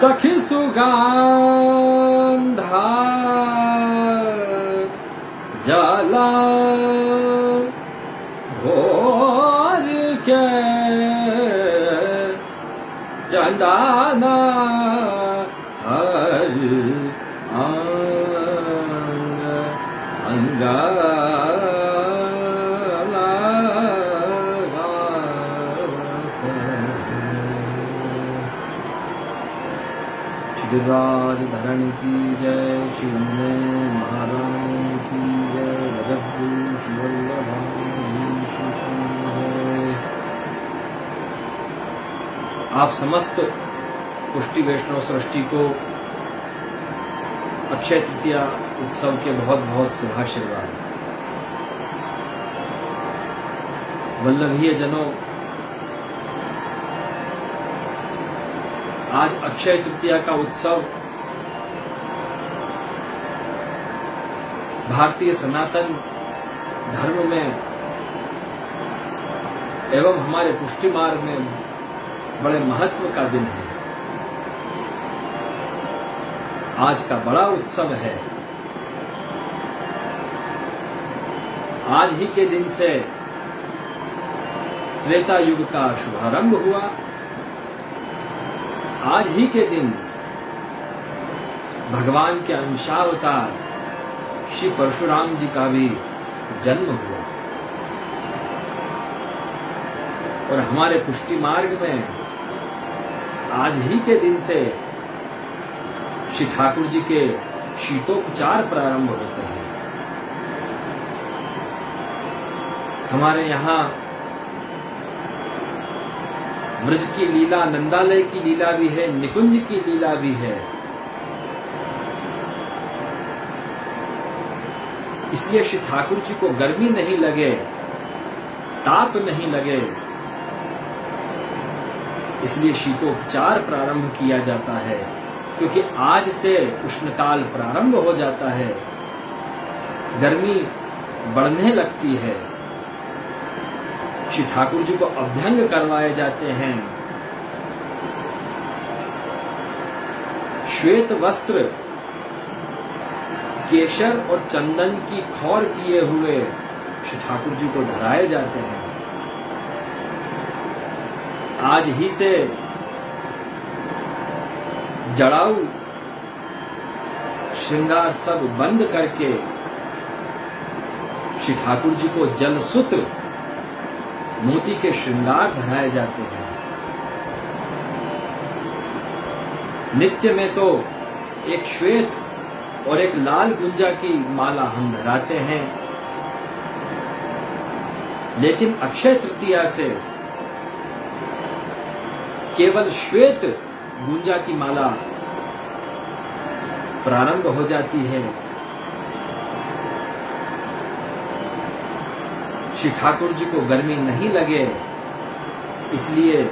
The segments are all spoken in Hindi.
सखी सुगंधा जला भोर के चंदना हर अंग गिरिराज धरण की जय, श्री अम्बे महारानी की जय, जगद्गुरु श्री वल्लभाधीश की जय। आप समस्त पुष्टि वैष्णव सृष्टि को अक्षय तृतीया उत्सव के बहुत बहुत शुभाशीर्वाद। वल्लभीय जनों, आज अक्षय तृतीया का उत्सव भारतीय सनातन धर्म में एवं हमारे पुष्टि मार्ग में बड़े महत्व का दिन है। आज का बड़ा उत्सव है। आज ही के दिन से त्रेता युग का शुभारंभ हुआ। आज ही के दिन भगवान के अंशावतार श्री परशुराम जी का भी जन्म हुआ और हमारे पुष्टि मार्ग में आज ही के दिन से श्री ठाकुर जी के शीतोपचार प्रारंभ होते हैं। हमारे यहाँ ब्रज की लीला, नंदालय की लीला भी है, निकुंज की लीला भी है। इसलिए श्री ठाकुर जी को गर्मी नहीं लगे, ताप नहीं लगे, इसलिए शीतोपचार प्रारंभ किया जाता है, क्योंकि आज से उष्णकाल प्रारंभ हो जाता है, गर्मी बढ़ने लगती है। श्री ठाकुर जी को अभ्यंग करवाए जाते हैं। श्वेत वस्त्र, केशर और चंदन की खौर किए हुए श्री ठाकुर जी को धराए जाते हैं। आज ही से जड़ाऊ श्रृंगार सब बंद करके श्री ठाकुर जी को जलसूत्र, मोती के श्रृंगार धराए जाते हैं। नित्य में तो एक श्वेत और एक लाल गुंजा की माला हम धराते हैं, लेकिन अक्षय तृतीया से केवल श्वेत गुंजा की माला प्रारंभ हो जाती है। श्री ठाकुर जी को गर्मी नहीं लगे, इसलिए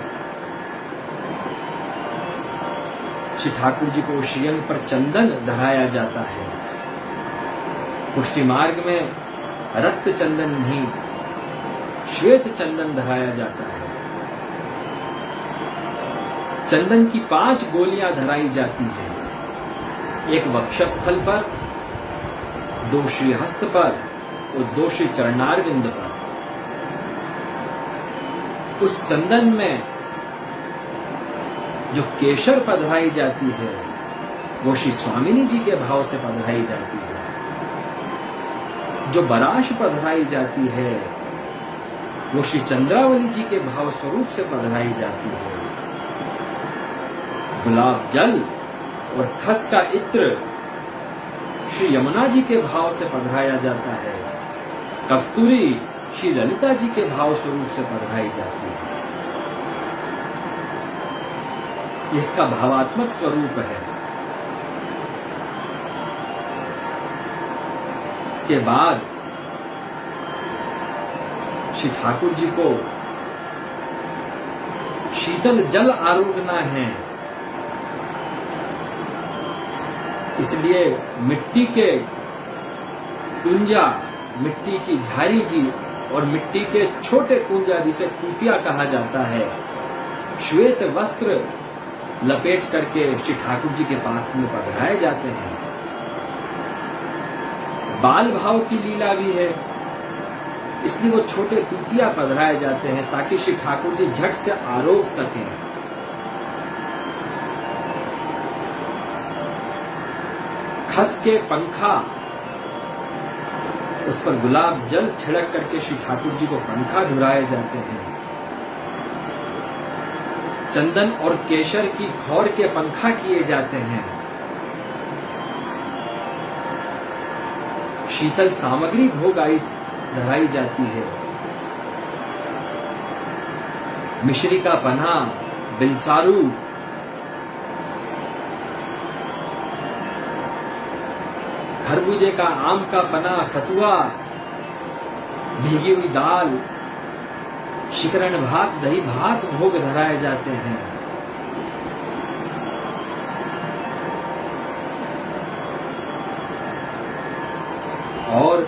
श्री ठाकुर जी को श्रीअंग पर चंदन धराया जाता है। पुष्टि मार्ग में रक्त चंदन नहीं, श्वेत चंदन धराया जाता है। चंदन की 5 गोलियां धराई जाती हैं, एक वक्षस्थल पर, 2 श्रीहस्त पर और 2 श्री चरणारविंद पर। उस चंदन में जो केशर पधराई जाती है वो श्री स्वामिनी जी के भाव से पधराई जाती है। जो बराश पधराई जाती है वो श्री चंद्रावली जी के भाव स्वरूप से पधराई जाती है। गुलाब जल और खस का इत्र श्री यमुना जी के भाव से पधराया जाता है। कस्तूरी श्री ललिता जी के भाव स्वरूप से पधराई जाती है। इसका भावात्मक स्वरूप है। इसके बाद श्री ठाकुर जी को शीतल जल आरोगना है, इसलिए मिट्टी के कुंजा, मिट्टी की झारी जी और मिट्टी के छोटे कुंजा जिसे तूतिया कहा जाता है, श्वेत वस्त्र लपेट करके श्री ठाकुर जी के पास में पधराए जाते हैं। बाल भाव की लीला भी है, इसलिए वो छोटे तूतिया पधराए जाते हैं ताकि श्री ठाकुर जी झट से आरोग सकें। खस के पंखा, उस पर गुलाब जल छिड़क करके श्री ठाकुर जी को पंखा ढुराए जाते हैं। चंदन और केशर की खौर के पंखा किए जाते हैं। शीतल सामग्री भोग आई धराई जाती है। मिश्री का पन्हा, बिलसारू, खरबूजे का, आम का पना, सतुआ, भीगी हुई दाल, शिकरण भात, दही भात भोग धराए जाते हैं। और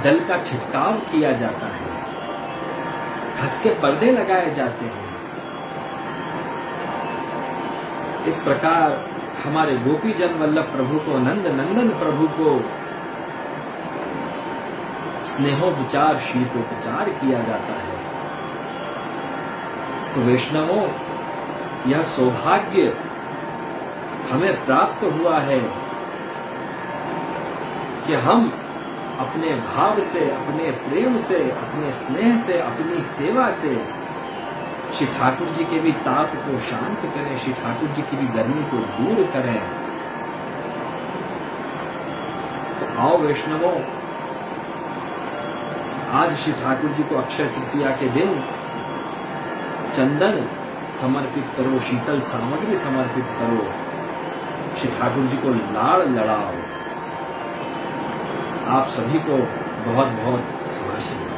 जल का छिड़काव किया जाता है, घस के पर्दे लगाए जाते हैं। इस प्रकार हमारे गोपी जन वल्लभ प्रभु को, नंद नंदन प्रभु को स्नेहोपचार, शीतोपचार किया जाता है। तो वैष्णवों, यह सौभाग्य हमें प्राप्त हुआ है कि हम अपने भाव से, अपने प्रेम से, अपने स्नेह से, अपनी सेवा से श्री ठाकुर जी के भी ताप को शांत करें, श्री ठाकुर जी की भी गर्मी को दूर करें। तो आओ वैष्णवों, आज श्री ठाकुर जी को अक्षय तृतीया के दिन चंदन समर्पित करो, शीतल सामग्री समर्पित करो, श्री ठाकुर जी को लाड़ लड़ाओ। आप सभी को बहुत बहुत शुभाशीर्वाद।